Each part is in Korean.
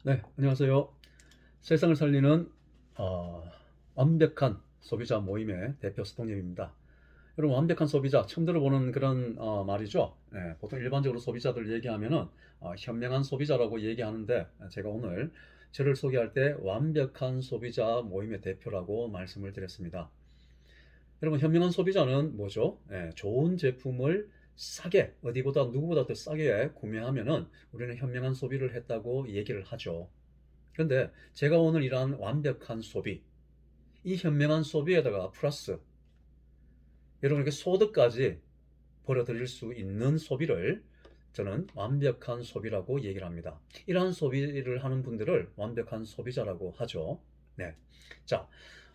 네, 안녕하세요. 세상을 살리는 어, 완벽한 소비자 모임의 대표 스통님입니다. 여러분, 완벽한 소비자 처음 들어보는 그런 말이죠. 네, 보통 일반적으로 소비자들 얘기하면은 현명한 소비자라고 얘기하는데, 제가 오늘 저를 소개할 때 완벽한 소비자 모임의 대표라고 말씀을 드렸습니다. 여러분, 현명한 소비자는 뭐죠? 좋은 제품을 싸게, 어디보다 누구보다 더 싸게 구매하면은 우리는 현명한 소비를 했다고 얘기를 하죠. 그런데 제가 오늘 일한 완벽한 소비, 이 현명한 소비에다가 플러스 여러분에게 소득까지 벌어들일 수 있는 소비를 저는 완벽한 소비라고 얘기를 합니다. 이러한 소비를 하는 분들을 완벽한 소비자라고 하죠. 네. 자,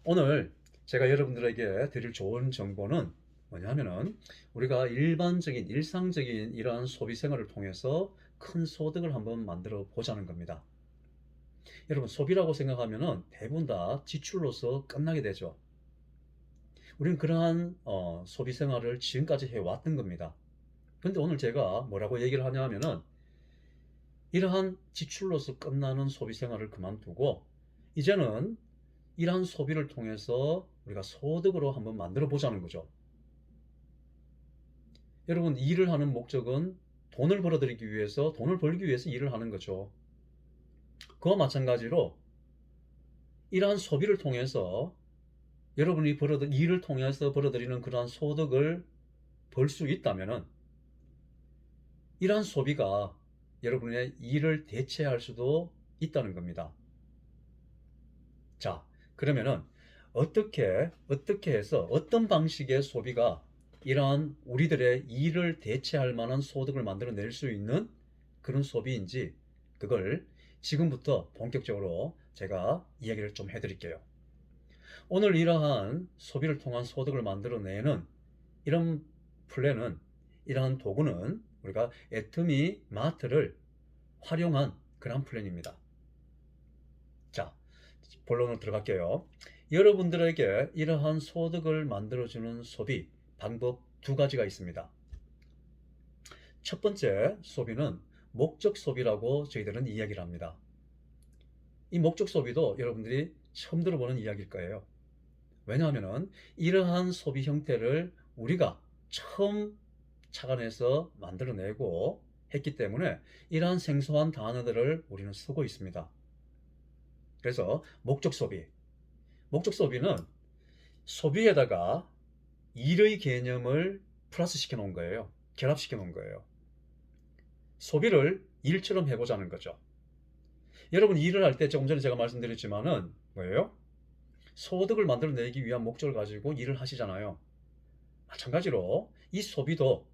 오늘 제가 여러분들에게 드릴 좋은 정보는 뭐냐면은 우리가 일반적인 일상적인 이러한 소비 생활을 통해서 큰 소득을 한번 만들어 보자는 겁니다. 여러분, 소비라고 생각하면은 대부분 다 지출로서 끝나게 되죠. 우리는 그러한 소비 생활을 지금까지 해왔던 겁니다. 근데 오늘 제가 뭐라고 얘기를 하냐 하면은 이러한 지출로서 끝나는 소비 생활을 그만두고 이제는 이러한 소비를 통해서 우리가 소득으로 한번 만들어 보자는 거죠. 여러분, 일을 하는 목적은 돈을 벌어들이기 위해서, 돈을 벌기 위해서 일을 하는 거죠. 그와 마찬가지로 이러한 소비를 통해서 여러분이 일을 통해서 벌어들이는 그러한 소득을 벌 수 있다면은 이러한 소비가 여러분의 일을 대체할 수도 있다는 겁니다. 자, 그러면은 어떻게 해서 어떤 방식의 소비가 이러한 우리들의 일을 대체할 만한 소득을 만들어낼 수 있는 그런 소비인지 그걸 지금부터 본격적으로 제가 이야기를 좀 해드릴게요. 오늘 이러한 소비를 통한 소득을 만들어내는 이런 플랜은, 이러한 도구는 우리가 애터미 마트를 활용한 그런 플랜입니다. 자, 본론으로 들어갈게요. 여러분들에게 이러한 소득을 만들어주는 소비 방법 두 가지가 있습니다. 첫 번째 소비는 목적 소비라고 저희들은 이야기를 합니다. 이 목적 소비도 여러분들이 처음 들어보는 이야기일 거예요. 왜냐하면 이러한 소비 형태를 우리가 처음 착안해서 만들어내고 했기 때문에 이러한 생소한 단어들을 우리는 쓰고 있습니다. 그래서 목적 소비는 소비에다가 일의 개념을 플러스 시켜 놓은 거예요. 결합시켜 놓은 거예요. 소비를 일처럼 해보자는 거죠. 여러분, 일을 할 때 조금 전에 제가 말씀드렸지만은 뭐예요? 소득을 만들어내기 위한 목적을 가지고 일을 하시잖아요. 마찬가지로 이 소비도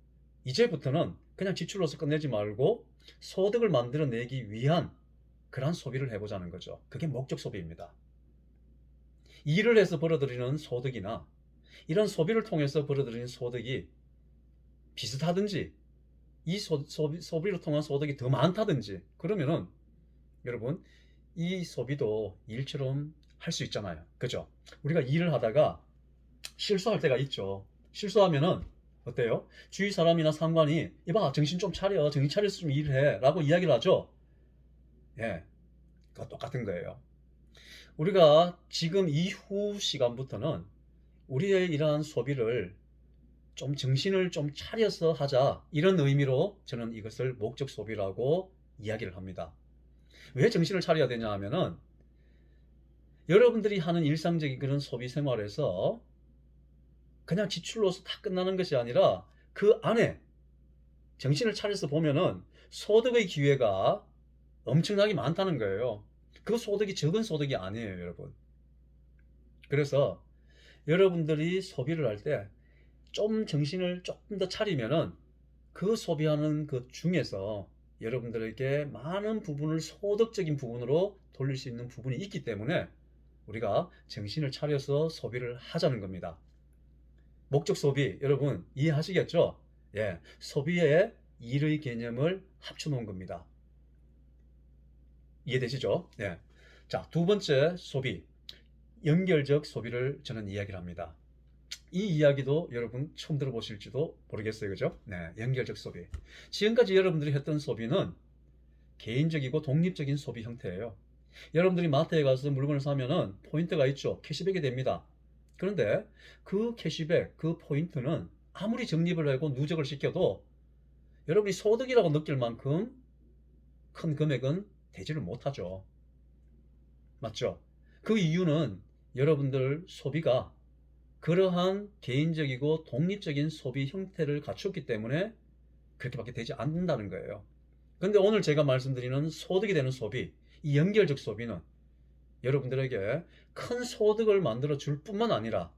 이제부터는 그냥 지출로서 끝내지 말고 소득을 만들어내기 위한 그러한 소비를 해보자는 거죠. 그게 목적 소비입니다. 일을 해서 벌어들이는 소득이나 이런 소비를 통해서 벌어들이는 소득이 비슷하든지 이 소비로 통한 소득이 더 많다든지 그러면은 여러분, 이 소비도 일처럼 할 수 있잖아요. 그죠? 우리가 일을 하다가 실수할 때가 있죠. 실수하면은 어때요? 주위 사람이나 상관이 이봐, 정신 좀 차려, 정신 차려서 좀 일해 라고 이야기를 하죠. 예, 그거 똑같은 거예요. 우리가 지금 이후 시간부터는 우리의 이러한 소비를 좀 정신을 좀 차려서 하자, 이런 의미로 저는 이것을 목적 소비라고 이야기를 합니다. 왜 정신을 차려야 되냐 하면은 여러분들이 하는 일상적인 그런 소비 생활에서 그냥 지출로서 다 끝나는 것이 아니라 그 안에 정신을 차려서 보면은 소득의 기회가 엄청나게 많다는 거예요. 그 소득이 적은 소득이 아니에요, 여러분. 그래서 여러분들이 소비를 할 때 좀 정신을 조금 더 차리면은 그 소비하는 그 중에서 여러분들에게 많은 부분을 소득적인 부분으로 돌릴 수 있는 부분이 있기 때문에 우리가 정신을 차려서 소비를 하자는 겁니다. 목적 소비, 여러분 이해하시겠죠? 예, 소비에 일의 개념을 합쳐 놓은 겁니다. 이해되시죠? 예. 자, 두 번째 소비, 연결적 소비를 저는 이야기를 합니다. 이 이야기도 여러분 처음 들어보실지도 모르겠어요. 그죠? 네, 연결적 소비. 지금까지 여러분들이 했던 소비는 개인적이고 독립적인 소비 형태예요. 여러분들이 마트에 가서 물건을 사면은 포인트가 있죠. 캐시백이 됩니다. 그런데 그 캐시백, 그 포인트는 아무리 적립을 하고 누적을 시켜도 여러분이 소득이라고 느낄 만큼 큰 금액은 되지를 못하죠. 맞죠? 그 이유는 여러분들 소비가 그러한 개인적이고 독립적인 소비 형태를 갖췄기 때문에 그렇게밖에 되지 않는다는 거예요. 근데 오늘 제가 말씀드리는 소득이 되는 소비, 이 연결적 소비는 여러분들에게 큰 소득을 만들어 줄 뿐만 아니라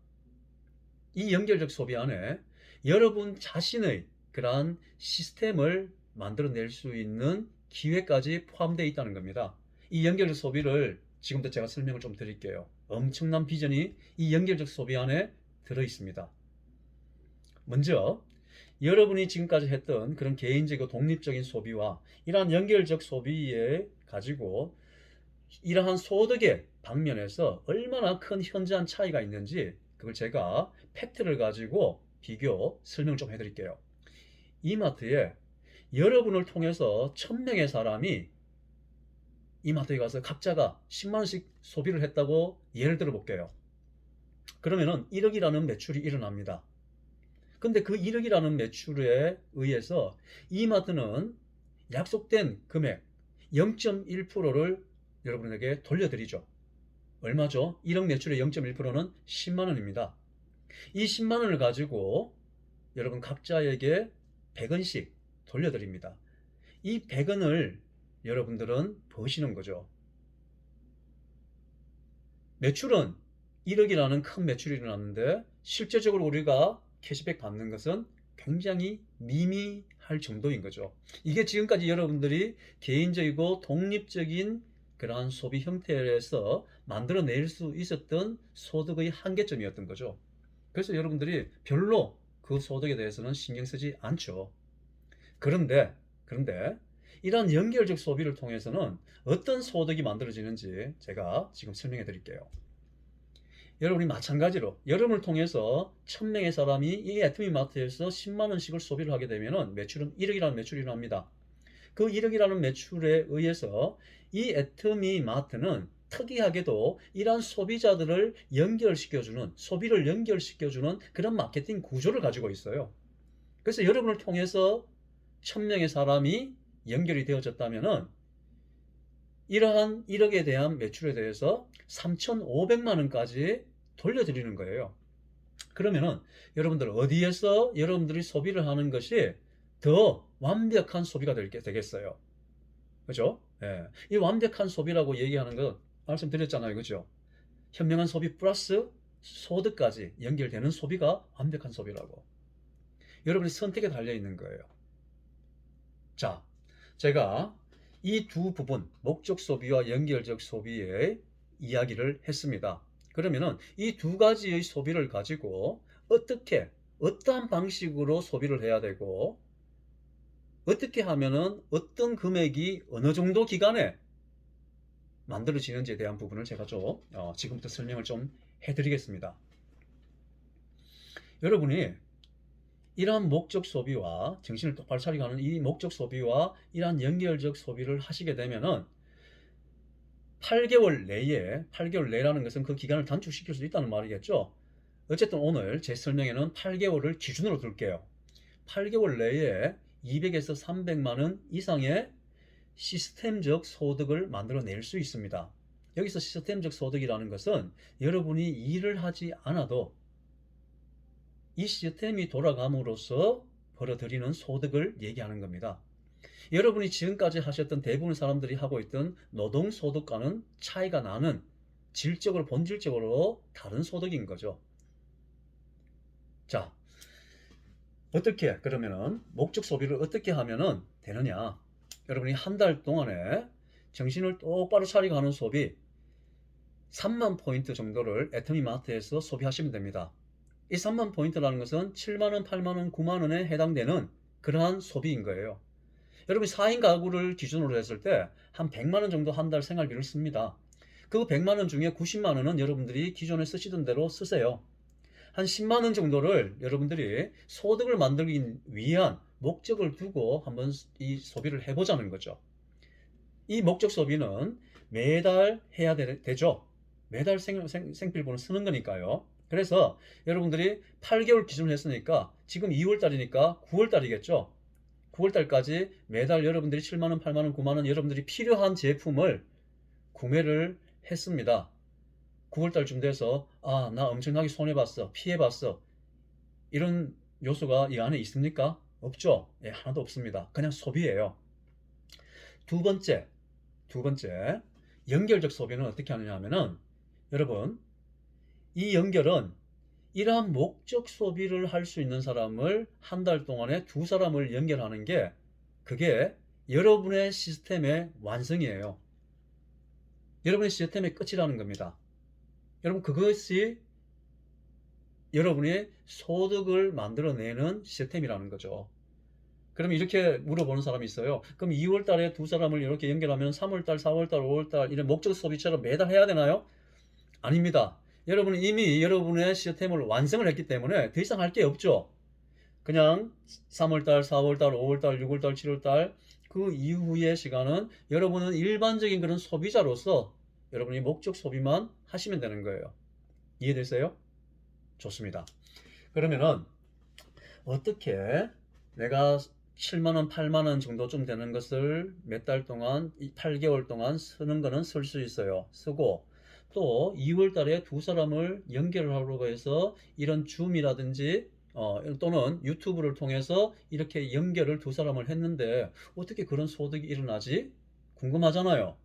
이 연결적 소비 안에 여러분 자신의 그러한 시스템을 만들어낼 수 있는 기회까지 포함되어 있다는 겁니다. 이 연결적 소비를 지금부터 제가 설명을 좀 드릴게요. 엄청난 비전이 이 연결적 소비 안에 들어 있습니다. 먼저 여러분이 지금까지 했던 그런 개인적이고 독립적인 소비와 이러한 연결적 소비에 가지고 이러한 소득의 방면에서 얼마나 큰 현저한 차이가 있는지 그걸 제가 팩트를 가지고 비교 설명 좀 해드릴게요. 이마트에 여러분을 통해서 1000명의 사람이 이마트에 가서 각자가 10만원씩 소비를 했다고 예를 들어 볼게요. 그러면은 1억이라는 매출이 일어납니다. 근데 그 1억이라는 매출에 의해서 이마트는 약속된 금액 0.1%를 여러분에게 돌려드리죠. 얼마죠? 1억 매출의 0.1%는 10만원입니다. 이 10만원을 가지고 여러분 각자에게 100원씩 돌려드립니다. 이 100원을 여러분들은 버시는 거죠. 매출은 1억이라는 큰 매출이 일어났는데 실제적으로 우리가 캐시백 받는 것은 굉장히 미미할 정도인 거죠. 이게 지금까지 여러분들이 개인적이고 독립적인 그러한 소비 형태에서 만들어낼 수 있었던 소득의 한계점이었던 거죠. 그래서 여러분들이 별로 그 소득에 대해서는 신경 쓰지 않죠. 그런데 이러한 연결적 소비를 통해서는 어떤 소득이 만들어지는지 제가 지금 설명해 드릴게요. 여러분이 마찬가지로 여러분을 통해서 1000명의 사람이 이 애터미마트에서 10만원씩을 소비를 하게 되면 매출은 1억이라는 매출이 일어납니다. 그 1억이라는 매출에 의해서 이 애터미마트는 특이하게도 이러한 소비자들을 연결시켜주는, 소비를 연결시켜주는 그런 마케팅 구조를 가지고 있어요. 그래서 여러분을 통해서 1000명의 사람이 연결이 되어졌다면 이러한 1억에 대한 매출에 대해서 3,500만 원까지 돌려드리는 거예요. 그러면은 여러분들 어디에서 여러분들이 소비를 하는 것이 더 완벽한 소비가 되겠어요. 그죠? 예. 이 완벽한 소비라고 얘기하는 거 말씀드렸잖아요. 그죠? 현명한 소비 플러스 소득까지 연결되는 소비가 완벽한 소비라고. 여러분의 선택에 달려 있는 거예요. 자, 제가 이 두 부분, 목적 소비와 연결적 소비의 이야기를 했습니다. 그러면은 이 두 가지의 소비를 가지고 어떠한 방식으로 소비를 해야 되고, 어떻게 하면은 어떤 금액이 어느 정도 기간에 만들어지는지에 대한 부분을 제가 좀 지금부터 설명을 좀 해드리겠습니다. 여러분이 이러한 목적 소비와 정신을 똑바로 차리게 하는 이 목적 소비와 이러한 연결적 소비를 하시게 되면은 8개월 내라는 것은 그 기간을 단축시킬 수 있다는 말이겠죠. 어쨌든 오늘 제 설명에는 8개월을 기준으로 둘게요. 8개월 내에 200에서 300만 원 이상의 시스템적 소득을 만들어낼 수 있습니다. 여기서 시스템적 소득이라는 것은 여러분이 일을 하지 않아도 이 시스템이 돌아감으로써 벌어들이는 소득을 얘기하는 겁니다. 여러분이 지금까지 하셨던 대부분의 사람들이 하고 있던 노동소득과는 차이가 나는 질적으로 본질적으로 다른 소득인 거죠. 자, 어떻게 그러면은 목적 소비를 어떻게 하면은 되느냐? 여러분이 한 달 동안에 정신을 똑바로 차리고 하는 소비 3만 포인트 정도를 애터미마트에서 소비하시면 됩니다. 이 3만 포인트라는 것은 7만원, 8만원, 9만원에 해당되는 그러한 소비인 거예요. 여러분이 4인 가구를 기준으로 했을 때 한 100만원 정도 한 달 생활비를 씁니다. 그 100만원 중에 90만원은 여러분들이 기존에 쓰시던 대로 쓰세요. 한 10만원 정도를 여러분들이 소득을 만들기 위한 목적을 두고 한번 이 소비를 해보자는 거죠. 이 목적 소비는 매달 해야 되죠. 매달 생필품을 쓰는 거니까요. 그래서 여러분들이 8개월 기준으로 했으니까 지금 2월 달이니까 9월 달이겠죠. 9월 달까지 매달 여러분들이 7만 원, 8만 원, 9만 원 여러분들이 필요한 제품을 구매를 했습니다. 9월 달쯤 돼서 나 엄청나게 손해봤어, 피해봤어. 이런 요소가 이 안에 있습니까? 없죠. 예, 하나도 없습니다. 그냥 소비예요. 두 번째, 연결적 소비는 어떻게 하느냐 하면은 여러분, 이 연결은 이러한 목적 소비를 할 수 있는 사람을 한 달 동안에 두 사람을 연결하는 게 그게 여러분의 시스템의 완성이에요. 여러분의 시스템의 끝이라는 겁니다. 여러분, 그것이 여러분의 소득을 만들어내는 시스템이라는 거죠. 그러면 이렇게 물어보는 사람이 있어요. 그럼 2월 달에 두 사람을 이렇게 연결하면 3월 달, 4월 달, 5월 달 이런 목적 소비처럼 매달 해야 되나요? 아닙니다. 여러분은 이미 여러분의 시스템을 완성을 했기 때문에 더 이상 할 게 없죠. 그냥 3월 달, 4월 달, 5월 달, 6월 달, 7월 달 그 이후의 시간은 여러분은 일반적인 그런 소비자로서 여러분이 목적 소비만 하시면 되는 거예요. 이해되세요? 좋습니다. 그러면은 어떻게 내가 7만원, 8만원 정도쯤 되는 것을 몇 달 동안, 8개월 동안 쓰는 거는 쓸 수 있어요. 쓰고, 또 2월 달에 두 사람을 연결을 하려고 해서 이런 줌이라든지, 또는 유튜브를 통해서 이렇게 연결을 두 사람을 했는데, 어떻게 그런 소득이 일어나지? 궁금하잖아요.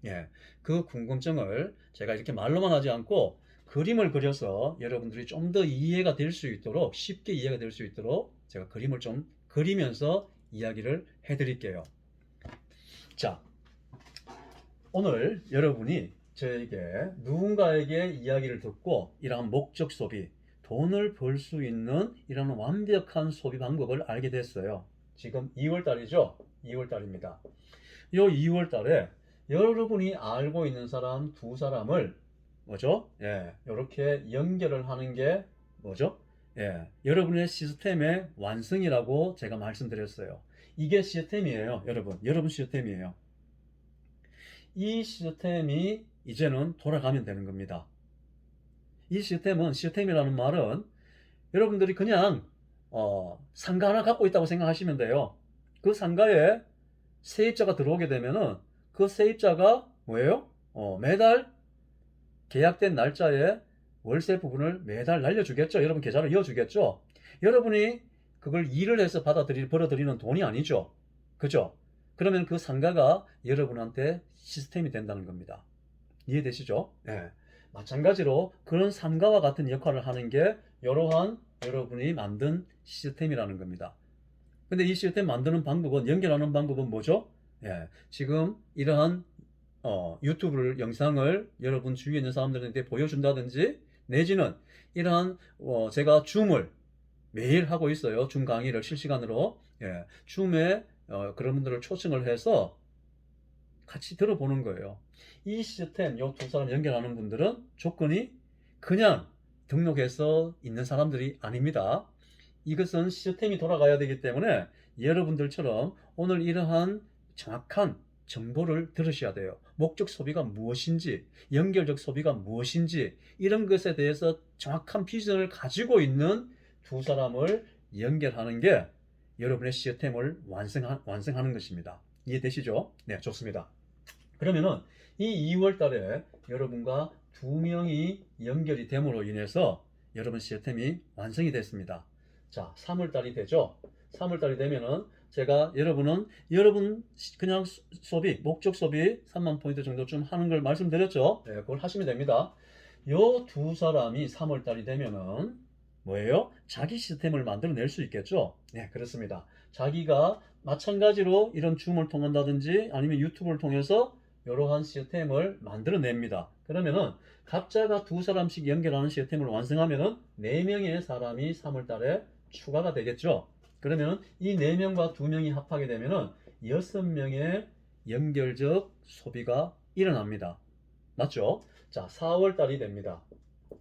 예. 그 궁금증을 제가 이렇게 말로만 하지 않고, 그림을 그려서 여러분들이 좀 더 이해가 될 수 있도록, 쉽게 이해가 될 수 있도록 제가 그림을 좀 그리면서 이야기를 해드릴게요. 자, 오늘 여러분이 저에게 누군가에게 이야기를 듣고 이러한 목적 소비, 돈을 벌 수 있는 이런 완벽한 소비 방법을 알게 됐어요. 지금 2월 달이죠? 2월 달입니다. 이 2월 달에 여러분이 알고 있는 사람 두 사람을 뭐죠? 예, 이렇게 연결을 하는 게 뭐죠? 예, 여러분의 시스템의 완성이라고 제가 말씀드렸어요. 이게 시스템이에요, 여러분. 여러분 시스템이에요. 이 시스템이 이제는 돌아가면 되는 겁니다. 이 시스템이라는 말은 여러분들이 그냥 상가 하나 갖고 있다고 생각하시면 돼요. 그 상가에 세입자가 들어오게 되면은 그 세입자가 뭐예요? 매달 계약된 날짜에 월세 부분을 매달 날려주겠죠. 여러분 계좌로 이어주겠죠. 여러분이 그걸 일을 해서 벌어들이는 돈이 아니죠. 그죠? 그러면 그 상가가 여러분한테 시스템이 된다는 겁니다. 이해되시죠? 네. 마찬가지로 그런 상가와 같은 역할을 하는 게 이러한 여러분이 만든 시스템이라는 겁니다. 근데 이 시스템 만드는 방법은, 연결하는 방법은 뭐죠? 예, 지금 이러한 유튜브 영상을 여러분 주위에 있는 사람들한테 보여준다든지, 내지는 이러한 제가 줌을 매일 하고 있어요. 줌 강의를 실시간으로. 예, 줌에 그런 분들을 초청을 해서 같이 들어보는 거예요. 이 시스템, 요 두 사람 연결하는 분들은 조건이 그냥 등록해서 있는 사람들이 아닙니다. 이것은 시스템이 돌아가야 되기 때문에 여러분들처럼 오늘 이러한 정확한 정보를 들으셔야 돼요. 목적 소비가 무엇인지, 연결적 소비가 무엇인지, 이런 것에 대해서 정확한 비전을 가지고 있는 두 사람을 연결하는 게 여러분의 시스템을 완성하는 것입니다. 이해되시죠? 네, 좋습니다. 그러면은 이 2월 달에 여러분과 두 명이 연결이 됨으로 인해서 여러분 시스템이 완성이 됐습니다. 자, 3월 달이 되죠? 3월 달이 되면은 제가 여러분 그냥 소비, 목적 소비 3만 포인트 정도쯤 하는 걸 말씀드렸죠? 네, 그걸 하시면 됩니다. 요 두 사람이 3월 달이 되면은 뭐예요? 자기 시스템을 만들어낼 수 있겠죠? 네, 그렇습니다. 자기가 마찬가지로 이런 줌을 통한다든지 아니면 유튜브를 통해서 이러한 시스템을 만들어냅니다. 그러면은 각자가 두 사람씩 연결하는 시스템을 완성하면은 4명의 사람이 3월 달에 추가가 되겠죠. 그러면은 이 4명과 2명이 합하게 되면은 6명의 연결적 소비가 일어납니다. 맞죠? 자, 4월 달이 됩니다.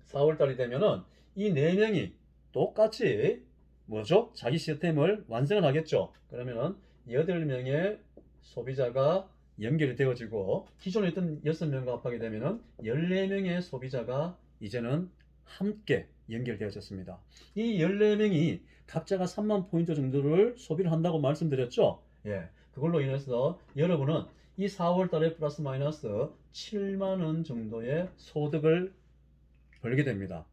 4월 달이 되면은 이 4명이 똑같이 뭐죠? 자기 시스템을 완성을 하겠죠. 그러면은 8명의 소비자가 연결이 되어지고 기존에 있던 6명과 합하게 되면은 14명의 소비자가 이제는 함께 연결되어졌습니다. 이 14명이 각자가 3만 포인트 정도를 소비를 한다고 말씀드렸죠. 예. 그걸로 인해서 여러분은 이 4월 달에 플러스 마이너스 7만 원 정도의 소득을 벌게 됩니다.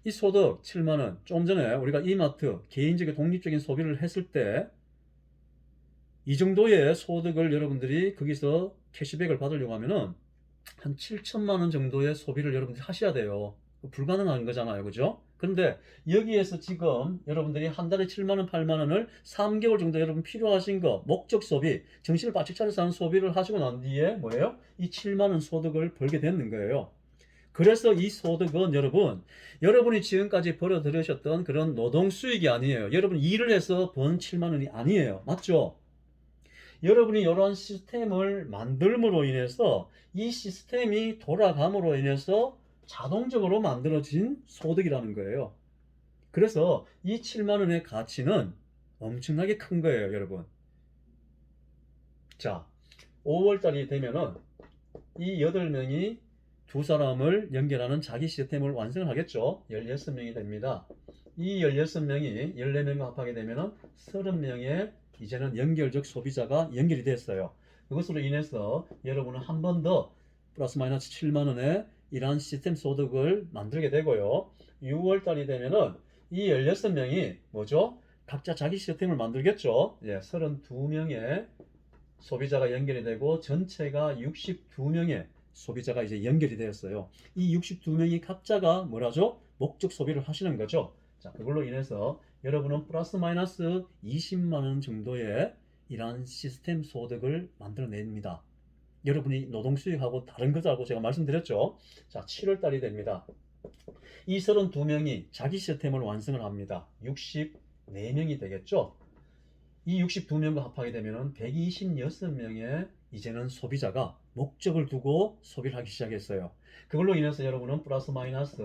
이 소득 7만 원, 조금 전에 우리가 이마트 개인적인 독립적인 소비를 했을 때 이 정도의 소득을 여러분들이 거기서 캐시백을 받으려고 하면은 한 7천만 원 정도의 소비를 여러분들이 하셔야 돼요. 불가능한 거잖아요. 그죠? 근데 여기에서 지금 여러분들이 한 달에 7만 원, 8만 원을 3개월 정도 여러분 필요하신 거, 목적 소비, 정신을 바짝 차려서 하는 소비를 하시고 난 뒤에 뭐예요? 이 7만 원 소득을 벌게 되는 거예요. 그래서 이 소득은 여러분이 지금까지 벌어 들으셨던 그런 노동 수익이 아니에요. 여러분 일을 해서 번 7만 원이 아니에요. 맞죠? 여러분이 이런 시스템을 만들므로 인해서 이 시스템이 돌아감으로 인해서 자동적으로 만들어진 소득이라는 거예요. 그래서 이 7만 원의 가치는 엄청나게 큰 거예요, 여러분. 자, 5월 달이 되면은 이 8명이 두 사람을 연결하는 자기 시스템을 완성을 하겠죠. 16명이 됩니다. 이 16명이 14명과 합하게 되면은 30명의 이제는 연결적 소비자가 연결이 됐어요. 그것으로 인해서 여러분은 한 번 더 플러스 마이너스 7만 원의 이러한 시스템 소득을 만들게 되고요. 6월 달이 되면은 이 16명이 뭐죠? 각자 자기 시스템을 만들겠죠. 예, 32명의 소비자가 연결이 되고 전체가 62명의 소비자가 이제 연결이 되었어요. 이 62명이 각자가 뭐라죠? 목적 소비를 하시는 거죠. 자, 그걸로 인해서 여러분은 플러스 마이너스 20만 원 정도의 이러한 시스템 소득을 만들어냅니다. 여러분이 노동 수익하고 다른 거라고 제가 말씀드렸죠. 자, 7월 달이 됩니다. 이 32명이 자기 시스템을 완성을 합니다. 64명이 되겠죠. 이 62명과 합하게 되면 126명의 이제는 소비자가 목적을 두고 소비를 하기 시작했어요. 그걸로 인해서 여러분은 플러스 마이너스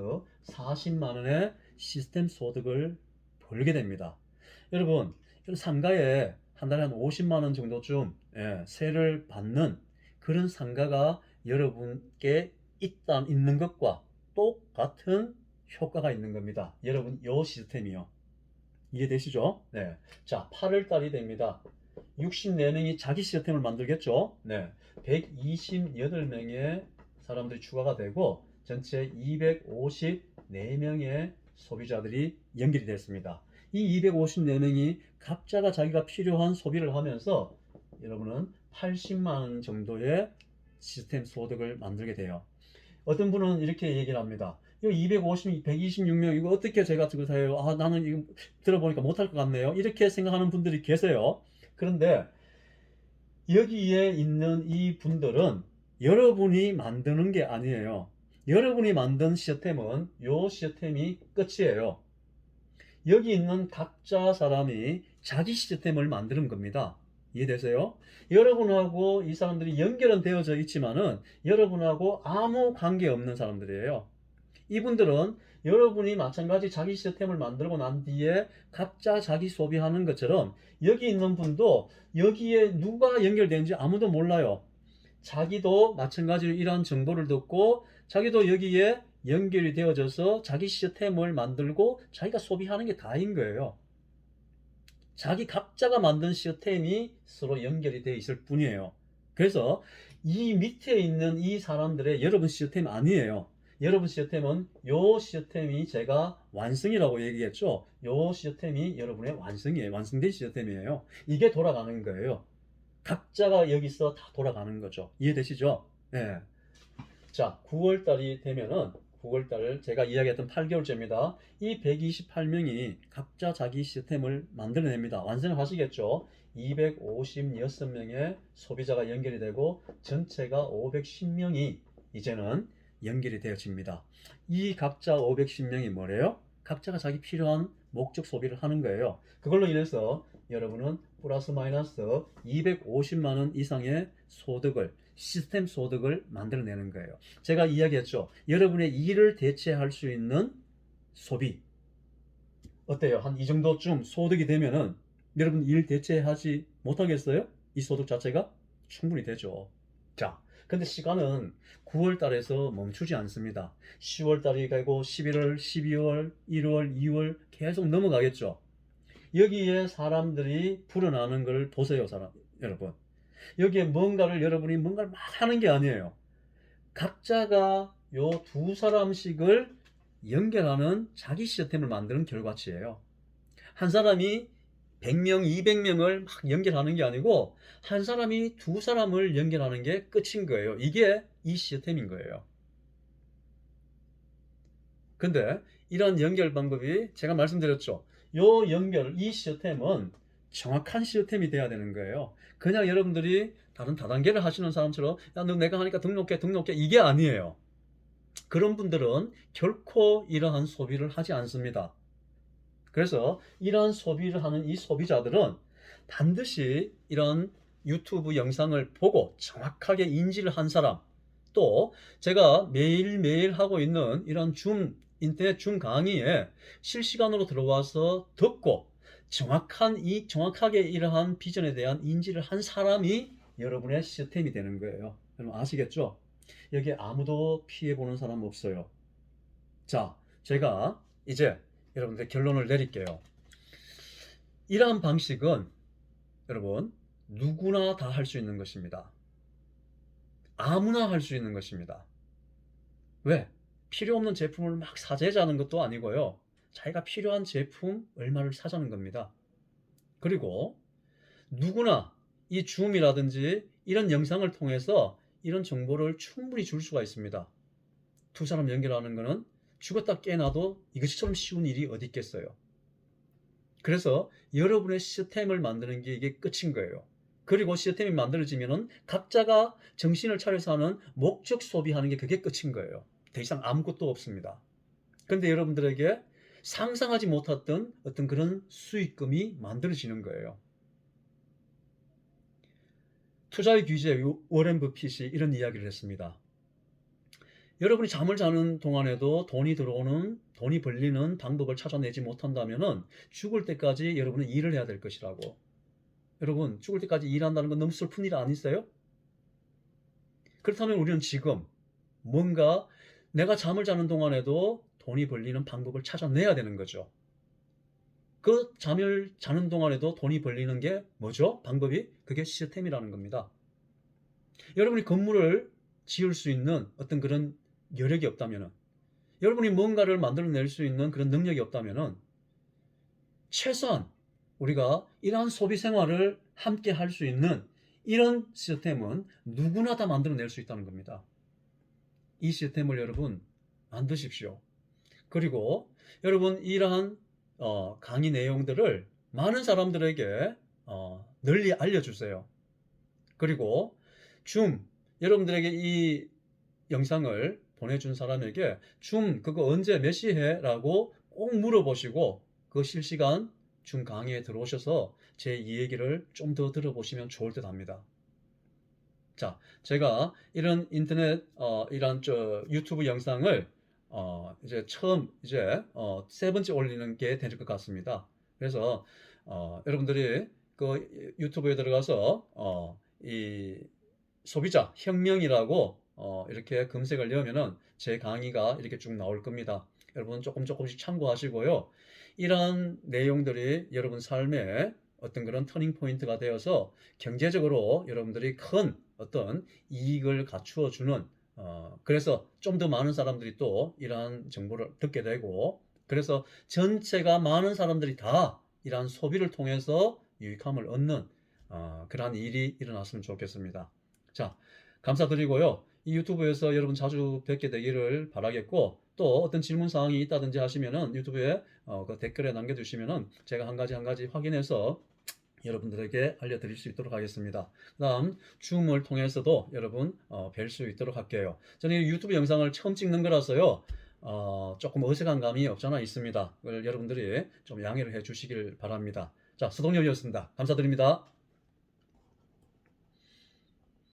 40만 원의 시스템 소득을 벌게 됩니다. 여러분, 상가에 한 달에 한 50만 원 정도쯤 세를 받는 그런 상가가 여러분께 있는 것과 똑같은 효과가 있는 겁니다. 여러분, 이 시스템이요. 이해되시죠? 네. 자, 8월 달이 됩니다. 64명이 자기 시스템을 만들겠죠? 네. 128명의 사람들이 추가가 되고 전체 254명의 소비자들이 연결이 됐습니다. 이 254명이 각자가 자기가 필요한 소비를 하면서 여러분은 80만 원 정도의 시스템 소득을 만들게 돼요. 어떤 분은 이렇게 얘기를 합니다. 이거 126명 이거 어떻게 제가 들고 다요? 아, 나는 이거 들어보니까 못할 것 같네요. 이렇게 생각하는 분들이 계세요. 그런데 여기에 있는 이 분들은 여러분이 만드는 게 아니에요. 여러분이 만든 시스템은 요 시스템이 끝이에요. 여기 있는 각자 사람이 자기 시스템을 만드는 겁니다. 이해되세요? 여러분하고 이 사람들이 연결은 되어져 있지만은 여러분하고 아무 관계 없는 사람들이에요. 이분들은 여러분이 마찬가지 자기 시스템을 만들고 난 뒤에 각자 자기 소비하는 것처럼 여기 있는 분도 여기에 누가 연결되는지 아무도 몰라요. 자기도 마찬가지로 이러한 정보를 듣고 자기도 여기에 연결이 되어져서 자기 시스템을 만들고 자기가 소비하는 게 다인 거예요. 자기 각자가 만든 시스템이 서로 연결이 되어 있을 뿐이에요. 그래서 이 밑에 있는 이 사람들의 여러분 시스템 아니에요. 여러분 시스템은 요 시스템이 제가 완성이라고 얘기했죠. 요 시스템이 여러분의 완성이에요. 완성된 시스템이에요. 이게 돌아가는 거예요. 각자가 여기서 다 돌아가는 거죠. 이해되시죠? 네. 자, 9월 달이 되면은 9월 달 제가 이야기했던 8개월째입니다. 이 128명이 각자 자기 시스템을 만들어냅니다. 완성을 하시겠죠? 256명의 소비자가 연결이 되고 전체가 510명이 이제는 연결이 되어집니다. 이 각자 510명이 뭐래요? 각자가 자기 필요한 목적 소비를 하는 거예요. 그걸로 인해서 여러분은 플러스 마이너스 250만 원 이상의 소득을 시스템 소득을 만들어내는 거예요. 제가 이야기했죠. 여러분의 일을 대체할 수 있는 소비 어때요? 한 이 정도쯤 소득이 되면은 여러분 일 대체하지 못하겠어요? 이 소득 자체가? 충분히 되죠. 자, 근데 시간은 9월 달에서 멈추지 않습니다. 10월 달이 가고 11월, 12월, 1월, 2월 계속 넘어가겠죠. 여기에 사람들이 불어나는 걸 보세요, 여러분. 여기에 여러분이 뭔가를 막 하는 게 아니에요. 각자가 요 두 사람씩을 연결하는 자기 시스템을 만드는 결과치예요. 한 사람이 100명, 200명을 막 연결하는 게 아니고 한 사람이 두 사람을 연결하는 게 끝인 거예요. 이게 이 시스템인 거예요. 근데 이런 연결 방법이 제가 말씀드렸죠. 이 시스템은 정확한 시스템이 돼야 되는 거예요. 그냥 여러분들이 다른 다단계를 하시는 사람처럼 야, 너 내가 하니까 등록해 이게 아니에요. 그런 분들은 결코 이러한 소비를 하지 않습니다. 그래서 이러한 소비를 하는 이 소비자들은 반드시 이런 유튜브 영상을 보고 정확하게 인지를 한 사람, 또 제가 매일매일 하고 있는 이런 인터넷 줌 강의에 실시간으로 들어와서 듣고 정확하게 이러한 비전에 대한 인지를 한 사람이 여러분의 시스템이 되는 거예요. 여러분 아시겠죠? 여기에 아무도 피해보는 사람 없어요. 자, 제가 이제 여러분들 결론을 내릴게요. 이러한 방식은 여러분 누구나 다 할 수 있는 것입니다. 아무나 할 수 있는 것입니다. 왜? 필요 없는 제품을 막 사재자는 것도 아니고요. 자기가 필요한 제품 얼마를 사자는 겁니다. 그리고 누구나 이 줌이라든지 이런 영상을 통해서 이런 정보를 충분히 줄 수가 있습니다. 두 사람 연결하는 거는 죽었다 깨나도 이것처럼 쉬운 일이 어디 있겠어요. 그래서 여러분의 시스템을 만드는 게 이게 끝인 거예요. 그리고 시스템이 만들어지면은 각자가 정신을 차려서 하는 목적 소비하는 게 그게 끝인 거예요. 더 이상 아무것도 없습니다. 근데 여러분들에게 상상하지 못했던 어떤 그런 수익금이 만들어지는 거예요. 투자의 귀재 워렌 버핏이 이런 이야기를 했습니다. 여러분이 잠을 자는 동안에도 돈이 벌리는 방법을 찾아내지 못한다면 죽을 때까지 여러분은 일을 해야 될 것이라고. 여러분, 죽을 때까지 일한다는 건 너무 슬픈 일 아니세요? 그렇다면 우리는 지금 뭔가 내가 잠을 자는 동안에도 돈이 벌리는 방법을 찾아내야 되는 거죠. 그 잠을 자는 동안에도 돈이 벌리는 게 뭐죠? 방법이? 그게 시스템이라는 겁니다. 여러분이 건물을 지을 수 있는 어떤 그런 여력이 없다면, 여러분이 뭔가를 만들어낼 수 있는 그런 능력이 없다면 최소한 우리가 이러한 소비 생활을 함께 할 수 있는 이런 시스템은 누구나 다 만들어낼 수 있다는 겁니다. 이 시스템을 여러분 만드십시오. 그리고 여러분 이러한 강의 내용들을 많은 사람들에게 널리 알려주세요. 그리고 여러분들에게 이 영상을 보내준 사람에게 그거 언제 몇 시 해? 라고 꼭 물어보시고 그 실시간 강의에 들어오셔서 제 이 얘기를 좀 더 들어보시면 좋을 듯 합니다. 자, 제가 이런 이런 유튜브 영상을 이제 처음 세 번째 올리는 게 될 것 같습니다. 그래서 여러분들이 그 유튜브에 들어가서 이 소비자 혁명이라고 이렇게 검색을 넣으면은 제 강의가 이렇게 쭉 나올 겁니다. 여러분 조금씩 참고하시고요. 이런 내용들이 여러분 삶에 어떤 그런 터닝 포인트가 되어서 경제적으로 여러분들이 큰 어떤 이익을 갖추어 주는 그래서 좀 더 많은 사람들이 또 이러한 정보를 듣게 되고 그래서 전체가 많은 사람들이 다 이러한 소비를 통해서 유익함을 얻는 그러한 일이 일어났으면 좋겠습니다. 자, 감사드리고요. 이 유튜브에서 여러분 자주 뵙게 되기를 바라겠고 또 어떤 질문 사항이 있다든지 하시면은 유튜브에 그 댓글에 남겨주시면은 제가 한 가지 확인해서 여러분들에게 알려드릴 수 있도록 하겠습니다. 다음 줌을 통해서도 여러분 뵐 수 있도록 할게요. 저는 유튜브 영상을 처음 찍는 거라서요. 조금 어색한 감이 없잖아 있습니다. 그걸 여러분들이 좀 양해를 해 주시길 바랍니다. 자, 서동엽이었습니다. 감사드립니다.